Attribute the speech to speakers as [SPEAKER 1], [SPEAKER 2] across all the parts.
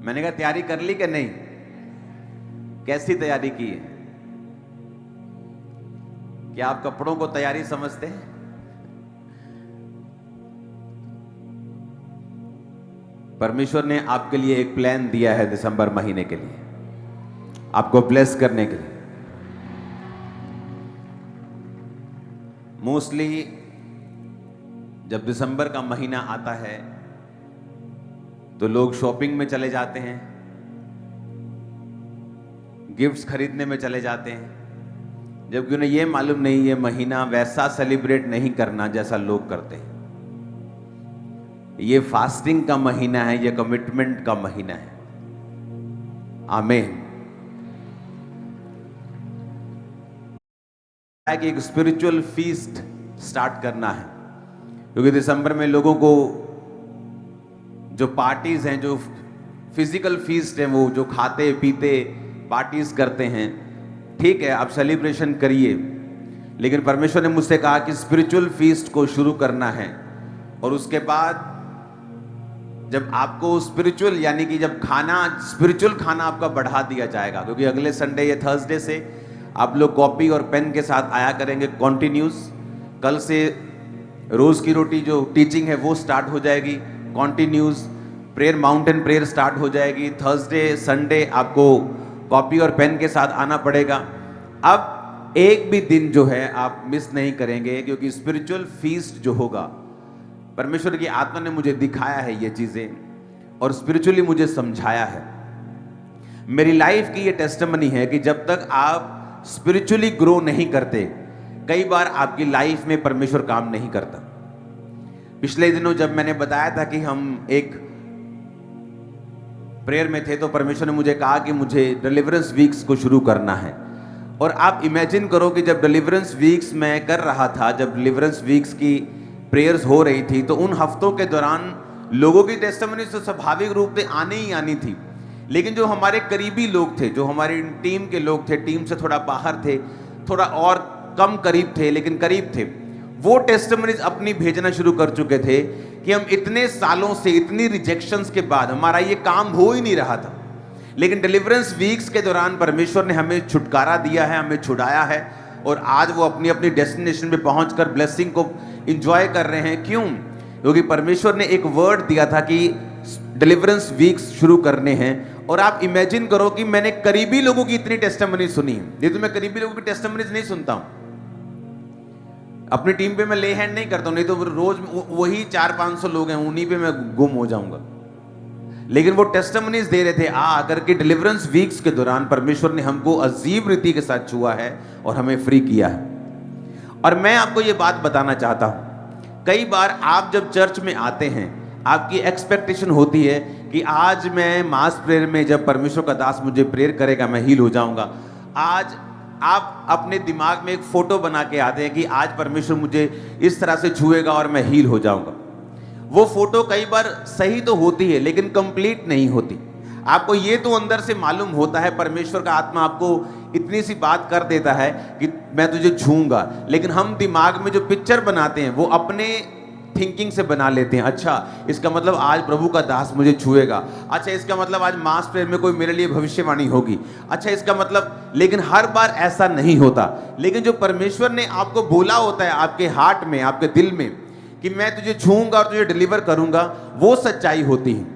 [SPEAKER 1] मैंने कहा तैयारी कर ली कि नहीं? कैसी तैयारी की है? क्या आप कपड़ों को तैयारी समझते हैं? परमेश्वर ने आपके लिए एक प्लान दिया है दिसंबर महीने के लिए, आपको ब्लेस करने के लिए। मोस्टली जब दिसंबर का महीना आता है तो लोग शॉपिंग में चले जाते हैं, गिफ्ट्स खरीदने में चले जाते हैं, जबकि उन्हें यह मालूम नहीं ये महीना वैसा सेलिब्रेट नहीं करना जैसा लोग करते हैं। ये फास्टिंग का महीना है, ये कमिटमेंट का महीना है। आमीन। कि एक स्पिरिचुअल फीस्ट स्टार्ट करना है, क्योंकि दिसंबर में लोगों को जो पार्टीज हैं, जो फिजिकल फीस्ट हैं, वो जो खाते पीते पार्टीज करते हैं, ठीक है आप सेलिब्रेशन करिए, लेकिन परमेश्वर ने मुझसे कहा कि स्पिरिचुअल फीस्ट को शुरू करना है। और उसके बाद जब आपको स्पिरिचुअल यानी कि जब खाना स्पिरिचुअल खाना आपका बढ़ा दिया जाएगा, क्योंकि अगले संडे या थर्सडे से आप लोग कॉपी और पेन के साथ आया करेंगे कॉन्टिन्यूस। कल से रोज की रोटी जो टीचिंग है वो स्टार्ट हो जाएगी continuous. Prayer mountain prayer start हो जाएगी। थर्सडे संडे आपको कॉपी और पेन के साथ आना पड़ेगा। अब एक भी दिन जो है आप मिस नहीं करेंगे, क्योंकि स्पिरिचुअल फीस्ट जो होगा, परमेश्वर की आत्मा ने मुझे दिखाया है ये चीजें और स्पिरिचुअली मुझे समझाया है। मेरी लाइफ की ये टेस्टिमनी है कि जब तक आप स्पिरिचुअली ग्रो नहीं करते, कई बार आपकी लाइफ में परमेश्वर काम नहीं करता। पिछले दिनों जब मैंने बताया था कि हम एक प्रेयर में थे, तो परमेश्वर ने मुझे कहा कि मुझे डिलीवरेंस वीक्स को शुरू करना है। और आप इमेजिन करो कि जब डिलीवरेंस वीक्स मैं कर रहा था, जब डिलीवरेंस वीक्स की प्रेयर्स हो रही थी, तो उन हफ्तों के दौरान लोगों की टेस्टिमनी तो स्वाभाविक रूप से आने ही आनी थी, लेकिन जो हमारे करीबी लोग थे, जो हमारी टीम के लोग थे, टीम से थोड़ा बाहर थे, थोड़ा और कम करीब थे लेकिन करीब थे, वो टेस्टिमनीज अपनी भेजना शुरू कर चुके थे कि हम इतने सालों से, इतनी रिजेक्शंस के बाद हमारा ये काम हो ही नहीं रहा था, लेकिन डिलीवरेंस वीक्स के दौरान परमेश्वर ने हमें छुटकारा दिया है, हमें छुड़ाया है, और आज वो अपनी अपनी डेस्टिनेशन पे पहुंचकर ब्लेसिंग को एंजॉय कर रहे हैं। क्यों? क्योंकि परमेश्वर ने एक वर्ड दिया था कि डिलीवरेंस वीक्स शुरू करने हैं। और आप इमेजिन करो कि मैंने करीबी लोगों की इतनी टेस्टिमनी सुनी है। ये तो मैं करीबी लोगों की टेस्टिमनीज नहीं सुनता हूं, अपनी टीम पे मैं ले हैंड नहीं करता हूं, नहीं तो रोज वही 400-500 लोग हैं, उन्हीं पे मैं गुम हो जाऊंगा। लेकिन वो टेस्टिमनीज दे रहे थे आकर के डिलीवरेंस वीक्स के दौरान परमेश्वर ने हमको अजीब रीति के साथ छुआ है और हमें फ्री किया है। और मैं आपको ये बात बताना चाहता हूं, कई बार आप जब चर्च में आते हैं, आपकी एक्सपेक्टेशन होती है कि आज मैं मास प्रेयर में जब परमेश्वर का दास मुझे प्रेयर करेगा मैं हील हो जाऊंगा। आज आप अपने दिमाग में एक फोटो बना के आते हैं कि आज परमेश्वर मुझे इस तरह से छुएगा और मैं हील हो जाऊंगा। वो फोटो कई बार सही तो होती है लेकिन कंप्लीट नहीं होती। आपको ये तो अंदर से मालूम होता है, परमेश्वर का आत्मा आपको इतनी सी बात कर देता है कि मैं तुझे छूऊंगा, लेकिन हम दिमाग में जो पिक्चर बनाते हैं वो अपने थिंकिंग से बना लेते हैं। अच्छा इसका मतलब आज प्रभु का दास मुझे छुएगा, अच्छा इसका मतलब आज मास प्रेयर में कोई मेरे लिए भविष्यवाणी होगी, अच्छा इसका मतलब, लेकिन हर बार ऐसा नहीं होता। लेकिन जो परमेश्वर ने आपको बोला होता है आपके हार्ट में, आपके दिल में कि मैं तुझे छूऊंगा और तुझे डिलीवर करूंगा, वो सच्चाई होती है।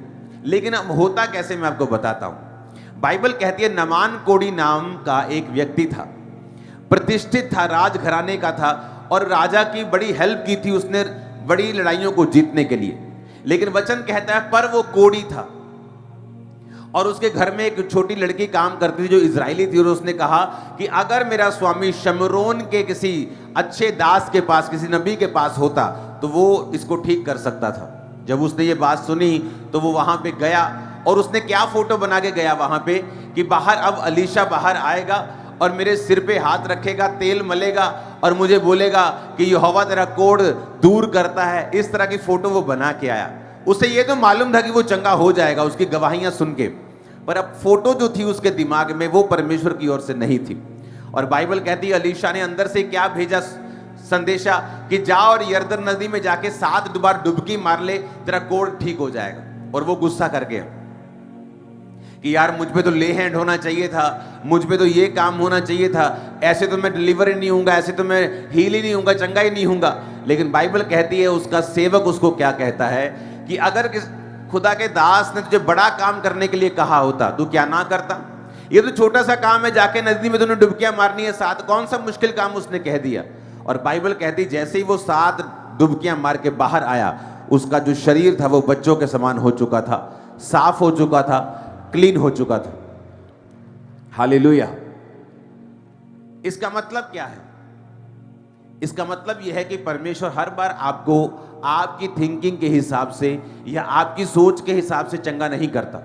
[SPEAKER 1] लेकिन अब होता कैसे मैं आपको बताता हूं। बाइबल कहती है नमान कोड़ी नाम का एक व्यक्ति था, प्रतिष्ठित था, राजघराने का था और राजा की बड़ी हेल्प की थी उसने बड़ी लड़ाइयों को जीतने के लिए। लेकिन वचन कहता है पर वो कोड़ी था और उसके घर में एक छोटी लड़की काम करती थी जो इजरायली थी, और उसने कहा कि अगर मेरा स्वामी शमरोन के किसी अच्छे दास के पास, किसी नबी के पास होता तो वो इसको ठीक कर सकता था। जब उसने ये बात सुनी तो वो वहां पे गया और उसने क्या फोटो बना के गया वहां पे कि बाहर अब अलीशा बाहर आएगा और मेरे सिर पे हाथ रखेगा, तेल मलेगा और मुझे बोलेगा कि यहोवा तेरा कोढ़ दूर करता है। इस तरह की फोटो वो बना के आया। उसे ये तो मालूम था कि वो चंगा हो जाएगा उसकी गवाहियां सुन के, पर अब फोटो जो थी उसके दिमाग में वो परमेश्वर की ओर से नहीं थी। और बाइबल कहती है अलीशा ने अंदर से क्या भेजा संदेशा कि जा और यरदन नदी में जाके 7 बार डुबकी मार ले, तेरा कोढ़ ठीक हो जाएगा। और वो गुस्सा कर गया। कि यार मुझ पे तो ले हैंड होना चाहिए था, मुझ पे तो ये काम होना चाहिए था, ऐसे तो मैं डिलीवर ही नहीं हूँगा, ऐसे तो मैं हील ही नहीं हूँगा, चंगा ही नहीं हूँगा। लेकिन बाइबल कहती है, उसका सेवक उसको क्या कहता है कि अगर खुदा के दास ने तुझे बड़ा काम करने के लिए कहा होता, तू क्या ना करता? ये तो छोटा सा काम है, जाके नदी में तूने डुबकियां मारनी है 7, कौन सा मुश्किल काम उसने कह दिया। और बाइबल कहती जैसे ही वो 7 डुबकियां मार के बाहर आया, उसका जो शरीर था वो बच्चों के समान हो चुका था, साफ हो चुका था, क्लीन हो चुका था। हालेलुया। इसका मतलब क्या है? इसका मतलब यह है कि परमेश्वर हर बार आपको आपकी थिंकिंग के हिसाब से या आपकी सोच के हिसाब से चंगा नहीं करता।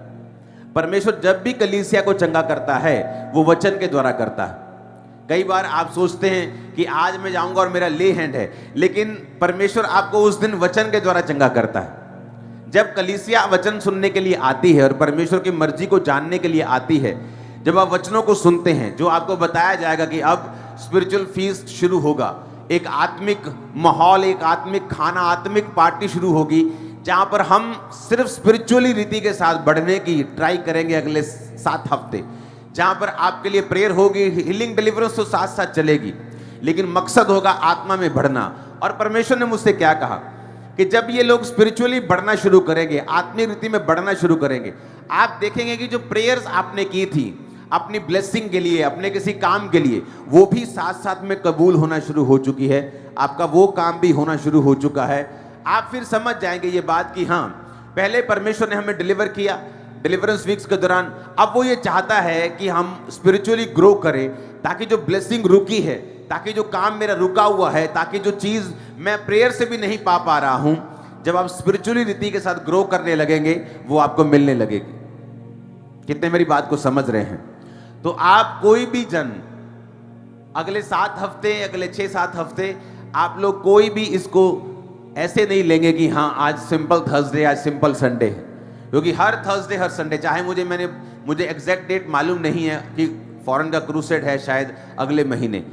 [SPEAKER 1] परमेश्वर जब भी कलीसिया को चंगा करता है वो वचन के द्वारा करता है। कई बार आप सोचते हैं कि आज मैं जाऊंगा और मेरा ले हैंड है, लेकिन परमेश्वर आपको उस दिन वचन के द्वारा चंगा करता है। जब कलीसिया वचन सुनने के लिए आती है और परमेश्वर की मर्जी को जानने के लिए आती है, जब आप वचनों को सुनते हैं, जो आपको बताया जाएगा कि अब स्पिरिचुअल फीस्ट शुरू होगा, एक आत्मिक माहौल, एक आत्मिक खाना, आत्मिक पार्टी शुरू होगी, जहां पर हम सिर्फ स्पिरिचुअली रीति के साथ बढ़ने की ट्राई करेंगे अगले 7 हफ्ते, जहां पर आपके लिए प्रेयर होगी, हीलिंग डिलीवरेंस तो साथ साथ चलेगी, लेकिन मकसद होगा आत्मा में बढ़ना। और परमेश्वर ने मुझसे क्या कहा कि जब ये लोग स्पिरिचुअली बढ़ना शुरू करेंगे, आत्मिक रीति में बढ़ना शुरू करेंगे, आप देखेंगे कि जो प्रेयर्स आपने की थी अपनी ब्लेसिंग के लिए, अपने किसी काम के लिए, वो भी साथ साथ में कबूल होना शुरू हो चुकी है। आपका वो काम भी होना शुरू हो चुका है। आप फिर समझ जाएंगे ये बात कि हाँ, पहले परमेश्वर ने हमें डिलीवर किया डिलीवरेंस वीक्स के दौरान, अब वो ये चाहता है कि हम स्पिरिचुअली ग्रो करें, ताकि जो ब्लेसिंग रुकी है, ताकि जो काम मेरा रुका हुआ है, ताकि जो चीज़ मैं प्रेयर से भी नहीं पा रहा हूं, जब आप स्पिरिचुअली रीति के साथ ग्रो करने लगेंगे वो आपको मिलने लगेगी। कितने मेरी बात को समझ रहे हैं? तो आप कोई भी जन अगले 7 हफ्ते, अगले 6-7 हफ्ते आप लोग कोई भी इसको ऐसे नहीं लेंगे कि हाँ आज सिंपल थर्सडे, आज सिंपल संडे है, क्योंकि हर थर्सडे हर संडे, चाहे मुझे एग्जैक्ट डेट मालूम नहीं है कि फॉरेन का क्रूसेड है शायद अगले महीने,